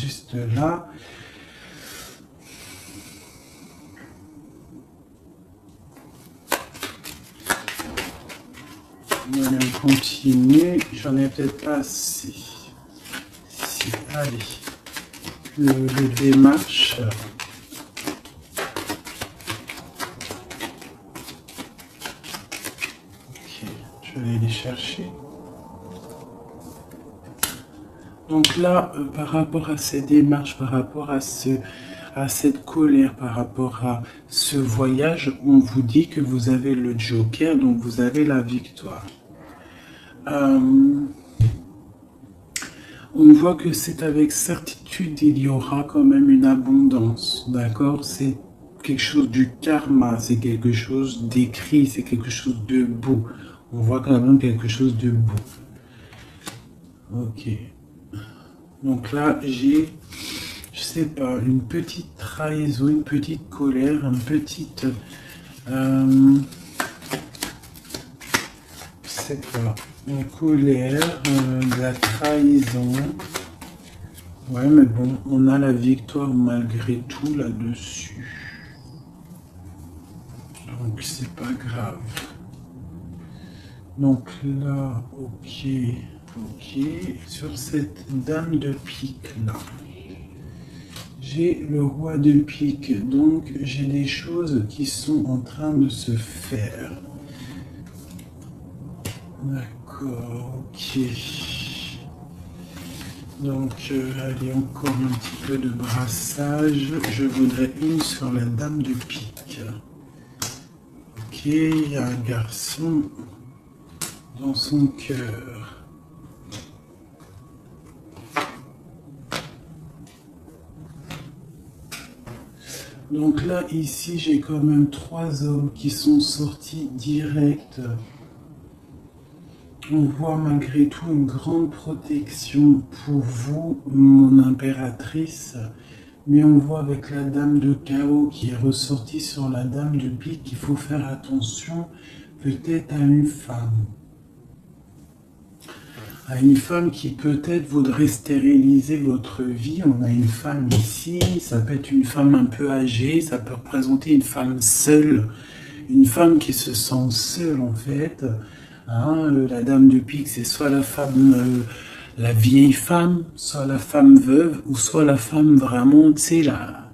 juste là. On va continuer. J'en ai peut-être pas assez. Si, allez. Le démarche. Ok, je vais aller les chercher. Donc là, par rapport à ces démarches, par rapport à cette colère, par rapport à ce voyage, on vous dit que vous avez le Joker, donc vous avez la victoire. On voit que c'est avec certitude, il y aura quand même une abondance, d'accord? C'est quelque chose du karma, c'est quelque chose d'écrit, c'est quelque chose de beau. On voit quand même quelque chose de beau. Ok. Donc là, j'ai, je sais pas, une petite trahison, une petite colère, une petite... je sais pas, une colère, de la trahison. Ouais, mais bon, on a la victoire malgré tout là-dessus. Donc, c'est pas grave. Donc là, ok. Sur cette dame de pique là, j'ai le roi de pique. Donc, j'ai des choses qui sont en train de se faire. D'accord, ok. Donc, allez, encore un petit peu de brassage. Je voudrais une sur la dame de pique. Ok, il y a un garçon dans son cœur. Donc là, ici, j'ai quand même 3 hommes qui sont sortis direct. On voit malgré tout une grande protection pour vous, mon impératrice. Mais on voit avec la dame de chaos qui est ressortie sur la dame de pique qu'il faut faire attention peut-être à une femme. À une femme qui peut-être voudrait stériliser votre vie. On a une femme ici, ça peut être une femme un peu âgée, ça peut représenter une femme seule. Une femme qui se sent seule en fait. Hein, la dame de pique, c'est soit la femme, la vieille femme, soit la femme veuve, ou soit la femme vraiment, tu sais, la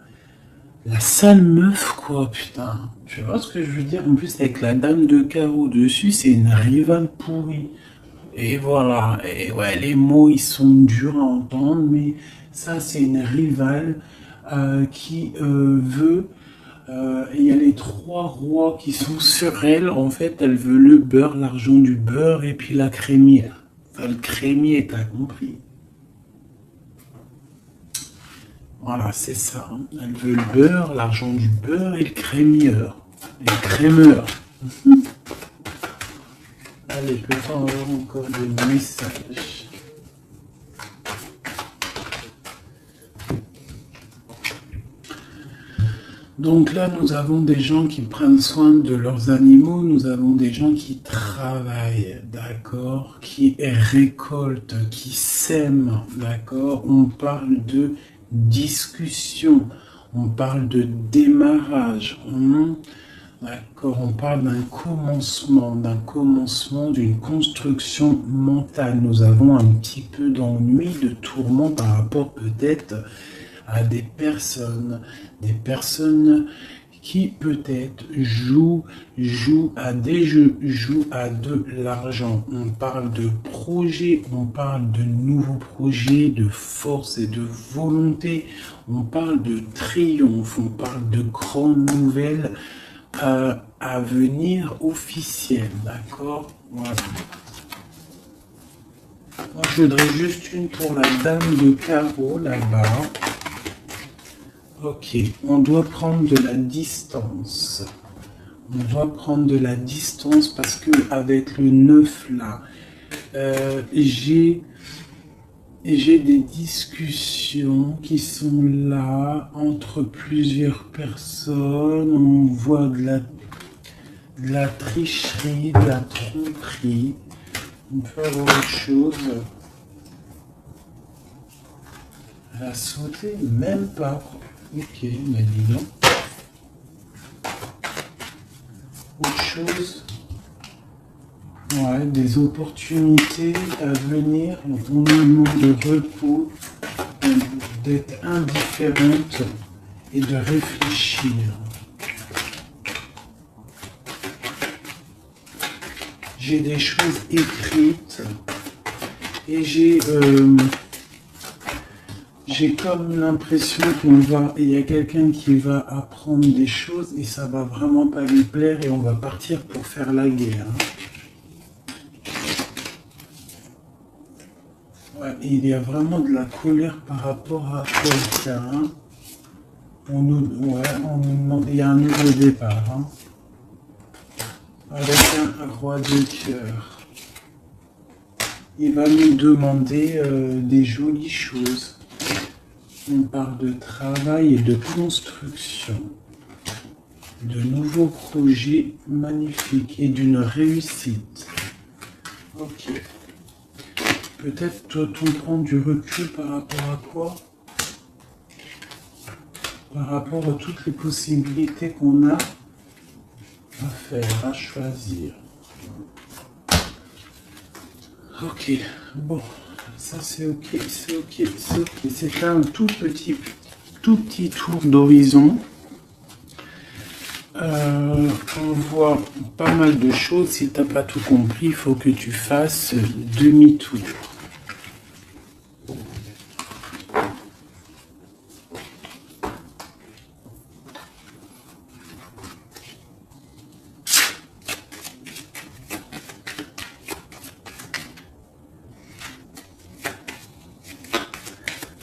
sale meuf, quoi, putain. Tu vois ce que je veux dire? En plus, avec la dame de carreau dessus, c'est une rivale pourrie. Et voilà, et ouais, les mots, ils sont durs à entendre, mais ça, c'est une rivale qui veut... il y a les 3 rois qui sont sur elle. En fait, elle veut le beurre, l'argent du beurre et puis la crémière. Enfin, le crémier, t'as compris. Voilà, c'est ça. Hein. Elle veut le beurre, l'argent du beurre et le crémieur. Et le crémeur. Allez, peut-on avoir encore des messages? Donc là, nous avons des gens qui prennent soin de leurs animaux, nous avons des gens qui travaillent, d'accord, qui récoltent, qui sèment, d'accord. On parle de discussion, on parle de démarrage, d'accord. On parle d'un commencement, d'une construction mentale. Nous avons un petit peu d'ennui, de tourment par rapport peut-être à des personnes qui peut-être jouent à des jeux, jouent à de l'argent. On parle de projets, on parle de nouveaux projets, de force et de volonté. On parle de triomphe, on parle de grandes nouvelles à venir officielles, d'accord? Voilà. Moi, je voudrais juste une pour la dame de carreau là-bas. Ok, on doit prendre de la distance. On doit prendre de la distance parce que avec le 9 là, j'ai des discussions qui sont là entre plusieurs personnes. On voit de la tricherie, de la tromperie. On peut avoir autre chose. Elle a sauté, même pas. Ok, mais dis donc. Autre chose. Ouais, des opportunités à venir. On a un moment de repos, d'être indifférente et de réfléchir. J'ai des choses écrites et j'ai comme l'impression il y a quelqu'un qui va apprendre des choses et ça va vraiment pas lui plaire et on va partir pour faire la guerre. Ouais, il y a vraiment de la colère par rapport à quelqu'un. On nous demande, il y a un nouveau départ. Hein, avec un roi de cœur. Il va nous demander des jolies choses. On parle de travail et de construction, de nouveaux projets magnifiques et d'une réussite. Ok. Peut-être doit-on prendre du recul par rapport à quoi? Par rapport à toutes les possibilités qu'on a à faire, à choisir. Ok, bon. Ça c'est ok, c'est ok, c'est ok. C'est un tout petit tour d'horizon. On voit pas mal de choses. Si t'as pas tout compris, il faut que tu fasses demi-tour.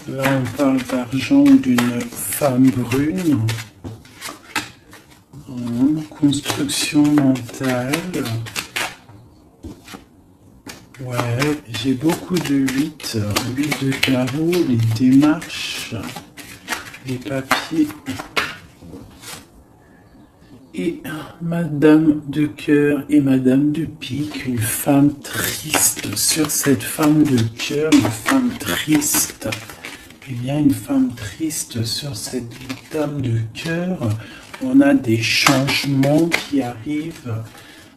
Là, on parle d'argent d'une femme brune. Construction mentale. Ouais, j'ai beaucoup de 8 de carreaux, les démarches, les papiers. Et Madame de cœur et Madame de pique, une femme triste. Sur cette femme de cœur, une femme triste. Il y a une femme triste sur cette dame de cœur. On a des changements qui arrivent,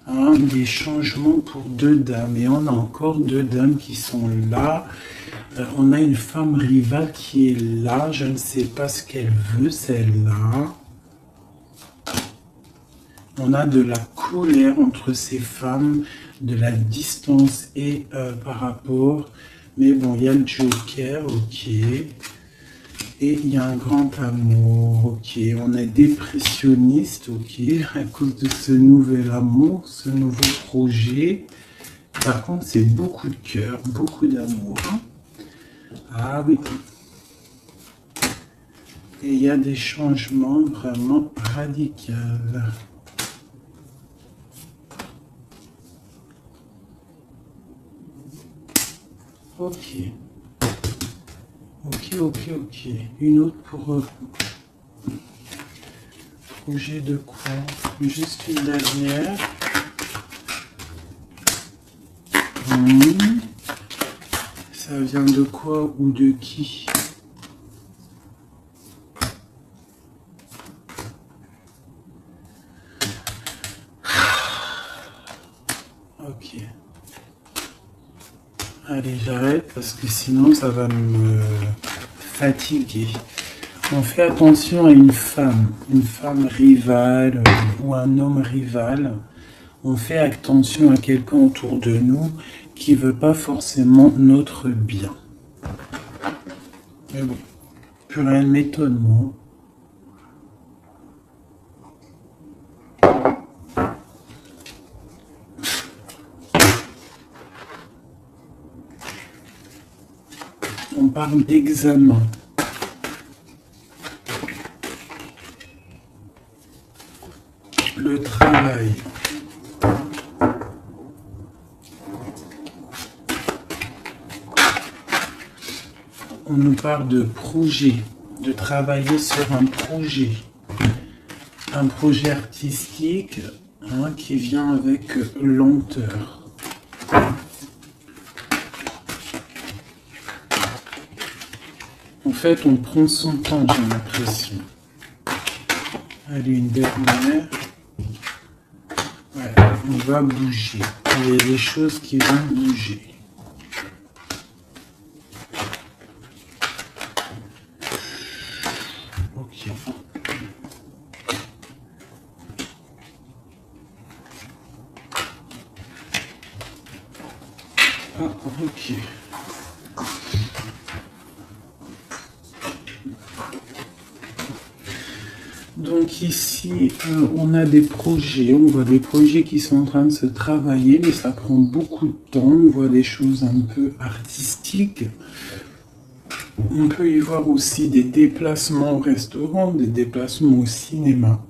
hein, des changements pour 2 dames. Et on a encore 2 dames qui sont là. On a une femme rivale qui est là. Je ne sais pas ce qu'elle veut, celle-là. On a de la colère entre ces femmes, de la distance et par rapport. Mais bon, il y a le Joker, ok. Et il y a un grand amour, ok. On est dépressionniste, ok. À cause de ce nouvel amour, ce nouveau projet. Par contre, c'est beaucoup de cœur, beaucoup d'amour. Ah oui. Et il y a des changements vraiment radicaux. Ok. Ok. Une autre pour projet de quoi? Juste une dernière. Ça vient de quoi ou de qui? Ok. Allez, j'arrête parce que sinon ça va me fatiguer. On fait attention à une femme rivale ou un homme rival. On fait attention à quelqu'un autour de nous qui veut pas forcément notre bien. Mais bon, plus rien ne m'étonne, moi. On parle d'examen. Le travail. On nous parle de projet, de travailler sur un projet artistique, hein, qui vient avec lenteur. En fait, on prend son temps, j'ai l'impression. Allez, une dernière. Ouais, on va bouger. Il y a des choses qui vont bouger. Ok. Ah, ok. Donc ici, on a des projets, on voit des projets qui sont en train de se travailler, mais ça prend beaucoup de temps, on voit des choses un peu artistiques. On peut y voir aussi des déplacements au restaurant, des déplacements au cinéma.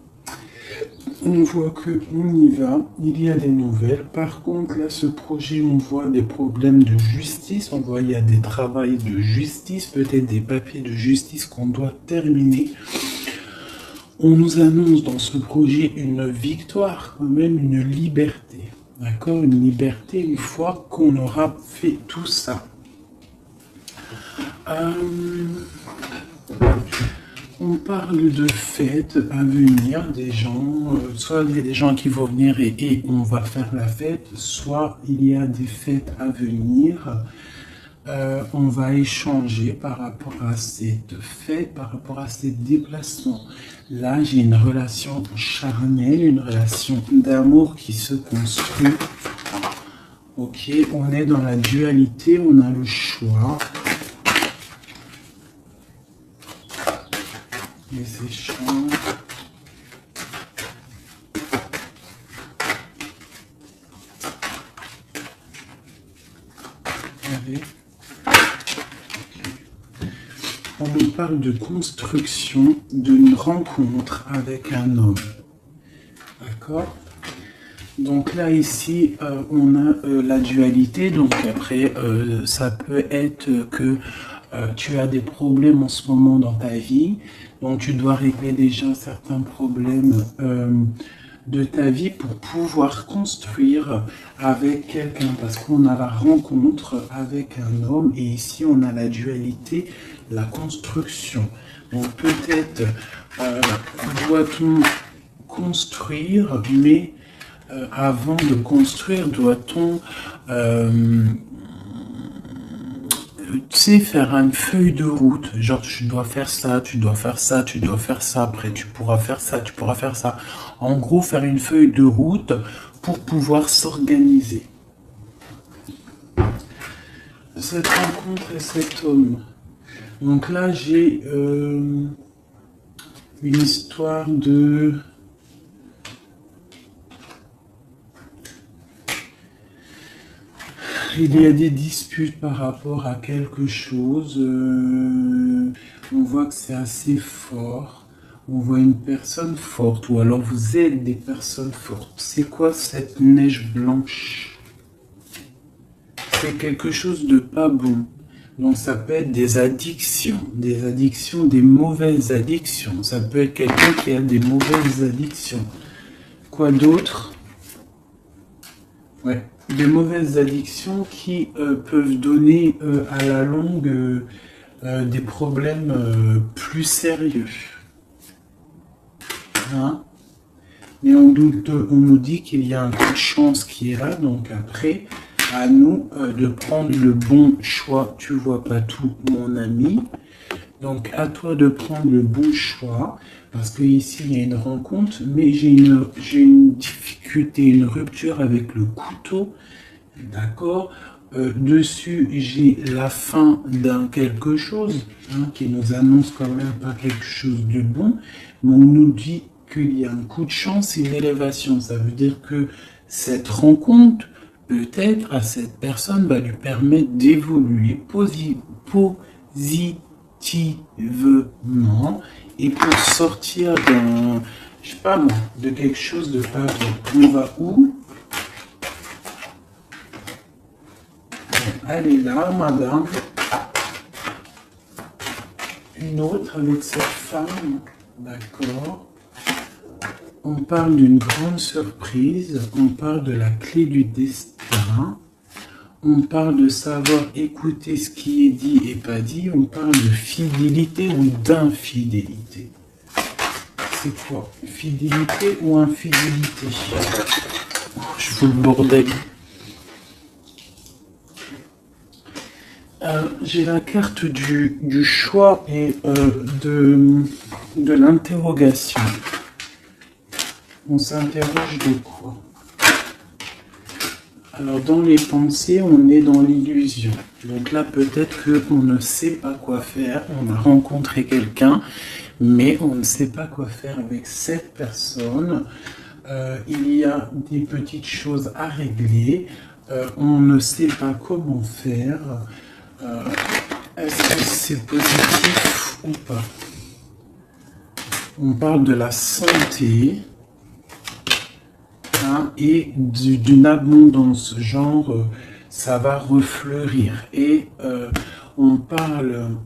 On voit qu'on y va, il y a des nouvelles. Par contre, là, ce projet, on voit des problèmes de justice, on voit il y a des travaux de justice, peut-être des papiers de justice qu'on doit terminer. On nous annonce dans ce projet une victoire, quand même une liberté. D'accord? Une liberté une fois qu'on aura fait tout ça. On parle de fêtes à venir, des gens, soit il y a des gens qui vont venir et on va faire la fête, soit il y a des fêtes à venir. On va échanger par rapport à cette fête, par rapport à ces déplacements. Là, j'ai une relation charnelle, une relation d'amour qui se construit. Ok, on est dans la dualité, on a le choix. Les échanges. Allez. On nous parle de construction d'une rencontre avec un homme. D'accord? Donc là, ici, on a la dualité. Donc après, ça peut être que tu as des problèmes en ce moment dans ta vie. Donc tu dois régler déjà certains problèmes de ta vie pour pouvoir construire avec quelqu'un. Parce qu'on a la rencontre avec un homme et ici, on a la dualité, la construction. Donc peut-être doit-on construire, mais avant de construire, doit-on tu sais, faire une feuille de route, genre tu dois faire ça, tu dois faire ça, tu dois faire ça, après tu pourras faire ça, tu pourras faire ça. En gros, faire une feuille de route pour pouvoir s'organiser. Cette rencontre et cet homme. Donc là, j'ai une histoire de... Il y a des disputes par rapport à quelque chose. On voit que c'est assez fort. On voit une personne forte, ou alors vous êtes des personnes fortes. C'est quoi cette neige blanche? C'est quelque chose de pas bon. Donc ça peut être des addictions, des mauvaises addictions. Ça peut être quelqu'un qui a des mauvaises addictions. Quoi d'autre? Ouais. Des mauvaises addictions qui peuvent donner à la longue des problèmes plus sérieux. Hein? Mais on nous dit qu'il y a un coup de chance qui est là, donc après, à nous de prendre le bon choix. Tu vois pas tout, mon ami. Donc à toi de prendre le bon choix, parce que ici il y a une rencontre, mais j'ai une difficulté, une rupture avec le couteau, d'accord. Dessus j'ai la fin d'un quelque chose, hein, qui nous annonce quand même pas quelque chose de bon, mais on nous dit qu'il y a un coup de chance, une élévation. Ça veut dire que cette rencontre, peut-être à cette personne, va lui permettre d'évoluer positivement et pour sortir d'un, je sais pas moi, de quelque chose de pas bon. On va où? Elle est là, madame. Une autre avec cette femme, d'accord. On parle d'une grande surprise, on parle de la clé du destin. On parle de savoir écouter ce qui est dit et pas dit. On parle de fidélité ou d'infidélité. C'est quoi? Fidélité ou infidélité? Je fous le bordel. J'ai la carte du choix et de l'interrogation. On s'interroge de quoi? Alors, dans les pensées, on est dans l'illusion. Donc là, peut-être qu'on ne sait pas quoi faire. On a rencontré quelqu'un, mais on ne sait pas quoi faire avec cette personne. Il y a des petites choses à régler. On ne sait pas comment faire. Est-ce que c'est positif ou pas? On parle de la santé. Et d'une abondance, genre ça va refleurir. Et on parle,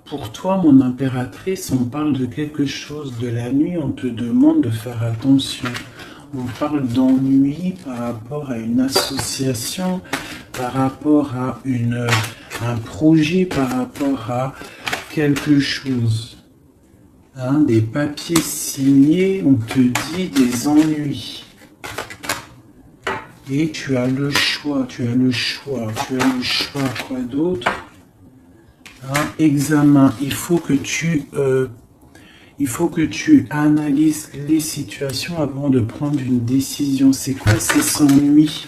pour toi mon impératrice, on parle de quelque chose de la nuit, on te demande de faire attention. On parle d'ennui par rapport à une association, par rapport à un projet, par rapport à quelque chose. Des papiers signés, on te dit des ennuis. Et tu as le choix, quoi d'autre? Examen, il faut que tu analyses les situations avant de prendre une décision. C'est quoi ces ennuis?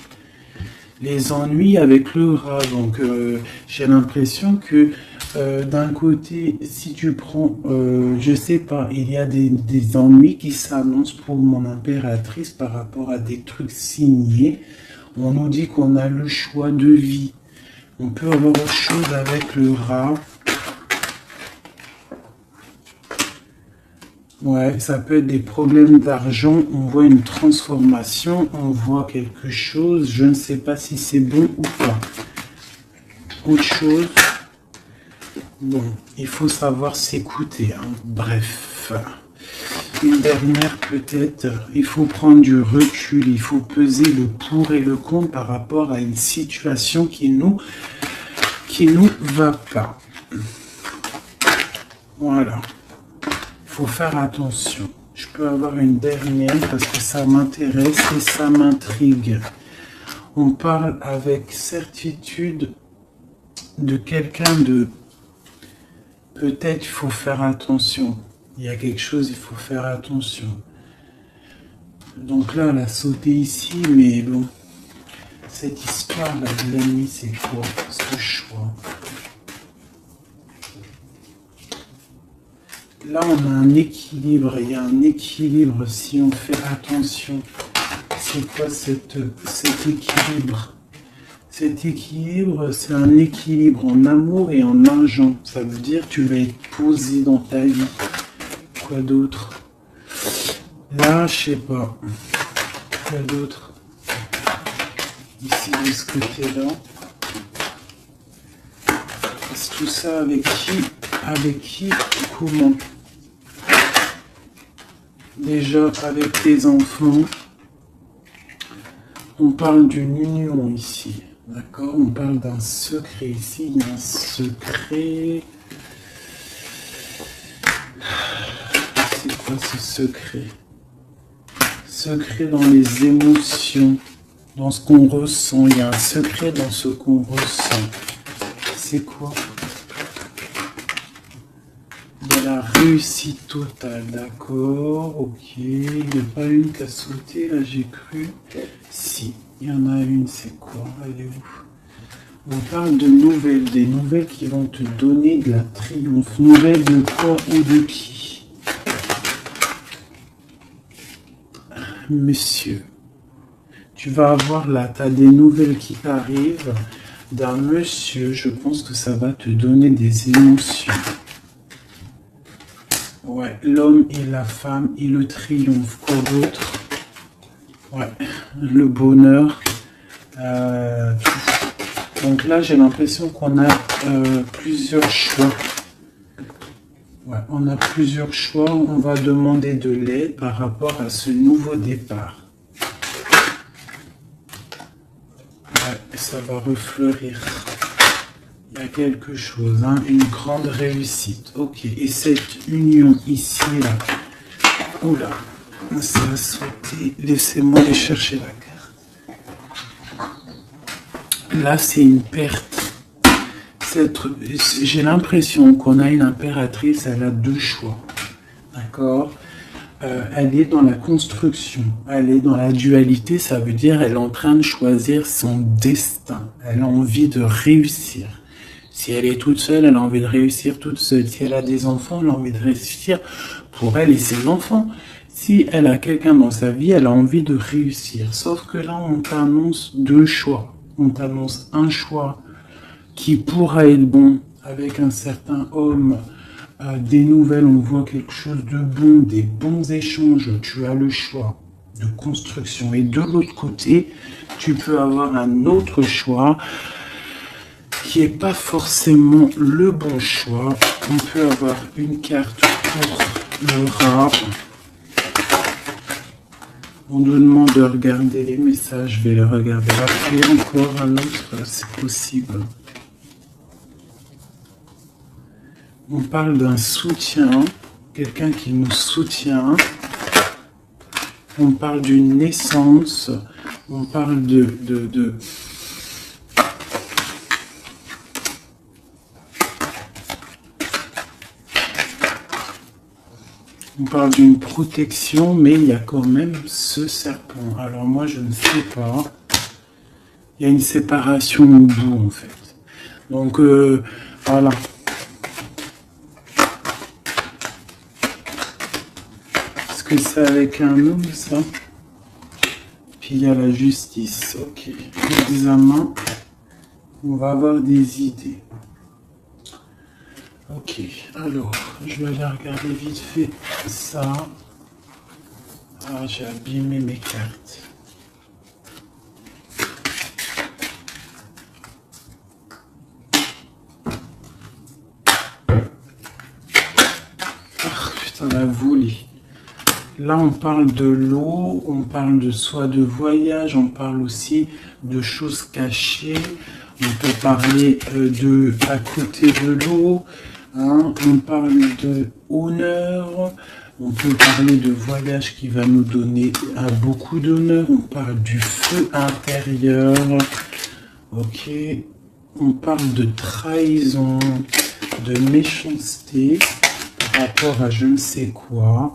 Les ennuis avec le rat. Donc, j'ai l'impression que d'un côté, si tu prends, je sais pas, il y a des ennuis qui s'annoncent pour mon impératrice par rapport à des trucs signés. On nous dit qu'on a le choix de vie. On peut avoir autre chose avec le rat. Ouais, ça peut être des problèmes d'argent. On voit une transformation, on voit quelque chose. Je ne sais pas si c'est bon ou pas. Autre chose. Bon, il faut savoir s'écouter. Bref. Une dernière peut-être. Il faut prendre du recul. Il faut peser le pour et le contre par rapport à une situation qui nous va pas. Voilà. Il faut faire attention. Je peux avoir une dernière parce que ça m'intéresse et ça m'intrigue. On parle avec certitude de quelqu'un de... Peut-être il faut faire attention. Il y a quelque chose, il faut faire attention. Donc là, elle a sauté ici, mais bon. Cette histoire-là de la nuit, c'est quoi ce choix? Là, on a un équilibre. Il y a un équilibre si on fait attention. C'est quoi cet équilibre? Cet équilibre, c'est un équilibre en amour et en argent. Ça veut dire que tu vas être posé dans ta vie. Quoi d'autre? Là, je sais pas. Quoi d'autre? Ici, de ce côté-là. Est-ce tout ça avec qui? Avec qui? Comment? Déjà, avec tes enfants. On parle d'une union ici. D'accord? On parle d'un secret ici. Il y a un secret. C'est quoi ce secret? Secret dans les émotions. Dans ce qu'on ressent. Il y a un secret dans ce qu'on ressent. C'est quoi? De la réussite totale, d'accord, ok. Il n'y a pas une qui a sauté, là j'ai cru. Si, il y en a une, c'est quoi? Elle est où? On parle de nouvelles, des nouvelles qui vont te donner de la triomphe. Nouvelles de quoi ou de qui? Monsieur, tu vas avoir là, tu as des nouvelles qui t'arrivent d'un monsieur, je pense que ça va te donner des émotions. Ouais, l'homme et la femme et le triomphe. Quoi d'autre? Ouais, le bonheur. Donc là, j'ai l'impression qu'on a plusieurs choix. Ouais, on a plusieurs choix. On va demander de l'aide par rapport à ce nouveau départ. ça va refleurir. Il y a quelque chose, hein, une grande réussite. Ok, et cette union ici, là, oula, ça a sauté. Laissez-moi aller chercher la carte. Là, c'est une perte. J'ai l'impression qu'on a une impératrice, elle a deux choix. D'accord? Elle est dans la construction, elle est dans la dualité, ça veut dire elle est en train de choisir son destin. Elle a envie de réussir. Si elle est toute seule, elle a envie de réussir toute seule. Si elle a des enfants, elle a envie de réussir pour elle et ses enfants. Si elle a quelqu'un dans sa vie, elle a envie de réussir. Sauf que là, on t'annonce deux choix. On t'annonce un choix qui pourra être bon avec un certain homme. Des nouvelles, on voit quelque chose de bon, des bons échanges. Tu as le choix de construction. Et de l'autre côté, tu peux avoir un autre choix qui n'est pas forcément le bon choix. On peut avoir une carte pour le rat. On nous demande de regarder les messages. Je vais les regarder après. Encore un autre, c'est possible. On parle d'un soutien, quelqu'un qui nous soutient. On parle d'une naissance. On parle On parle d'une protection, mais il y a quand même ce serpent. Alors moi, je ne sais pas. Il y a une séparation au bout, en fait. Donc, voilà. Est-ce que c'est avec un homme, ça? Puis il y a la justice. Ok. Examen. On va avoir des idées. Ok, alors, je vais aller regarder vite fait ça. Ah, j'ai abîmé mes cartes. Ah, putain, la volée. Là, on parle de l'eau, on parle de soit de voyage, on parle aussi de choses cachées. On peut parler de à côté de l'eau. Hein, on parle de honneur, on peut parler de voyage qui va nous donner beaucoup d'honneur, on parle du feu intérieur, ok, on parle de trahison, de méchanceté par rapport à je ne sais quoi,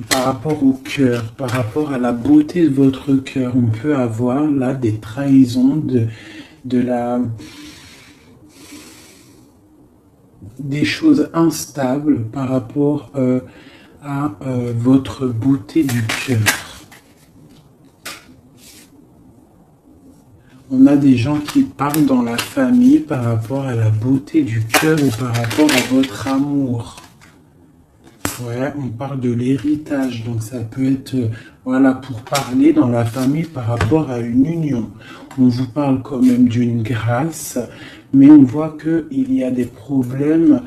par rapport au cœur, par rapport à la beauté de votre cœur. On peut avoir là des trahisons, des choses instables par rapport à votre beauté du cœur. On a des gens qui parlent dans la famille par rapport à la beauté du cœur ou par rapport à votre amour. Ouais, on parle de l'héritage, donc ça peut être, voilà, pour parler dans la famille par rapport à une union. On vous parle quand même d'une grâce, mais on voit qu'il y a des problèmes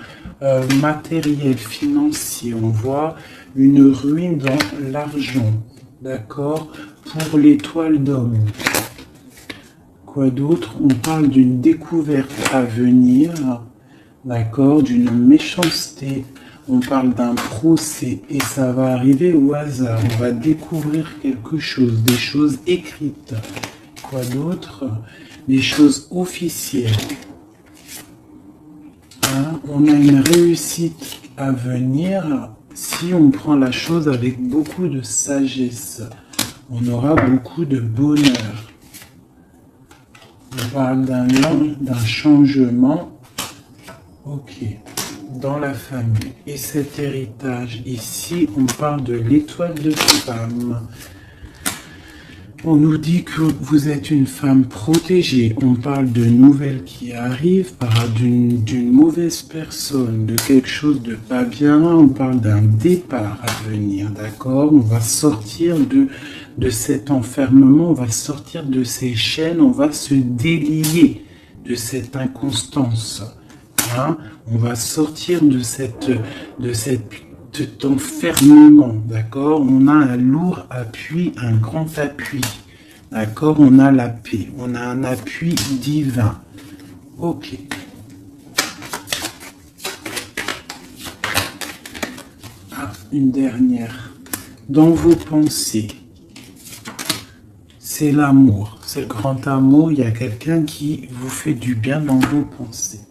matériels, financiers. On voit une ruine dans l'argent, d'accord, pour l'étoile d'homme. Quoi d'autre? On parle d'une découverte à venir, d'accord, d'une méchanceté. On parle d'un procès et ça va arriver au hasard. On va découvrir quelque chose, des choses écrites. Quoi d'autre? Des choses officielles. Hein? On a une réussite à venir si on prend la chose avec beaucoup de sagesse. On aura beaucoup de bonheur. On parle d'un changement. Ok. Dans la famille. Et cet héritage ici, on parle de l'étoile de femme. On nous dit que vous êtes une femme protégée. On parle de nouvelles qui arrivent, d'une mauvaise personne, de quelque chose de pas bien. On parle d'un départ à venir, d'accord? On va sortir de cet enfermement, on va sortir de ces chaînes, on va se délier de cette inconstance. Hein? On va sortir de cet enfermement, d'accord? On a un lourd appui, un grand appui, D'accord, on a la paix, on a un appui divin. Ok. Ah, une dernière. Dans vos pensées, c'est l'amour, c'est le grand amour. Il y a quelqu'un qui vous fait du bien dans vos pensées.